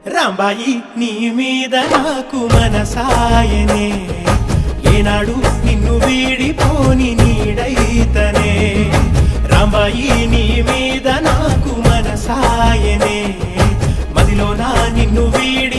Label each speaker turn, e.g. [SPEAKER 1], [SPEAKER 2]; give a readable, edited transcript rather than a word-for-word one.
[SPEAKER 1] రాంబాయి నీ మీద నాకు మనసాయనే ఏనాడు నిన్ను వీడిపోని నీడైతనే రాంబాయి నీ మీద నాకు మనసాయనే మదిలో నా నిన్ను వీడి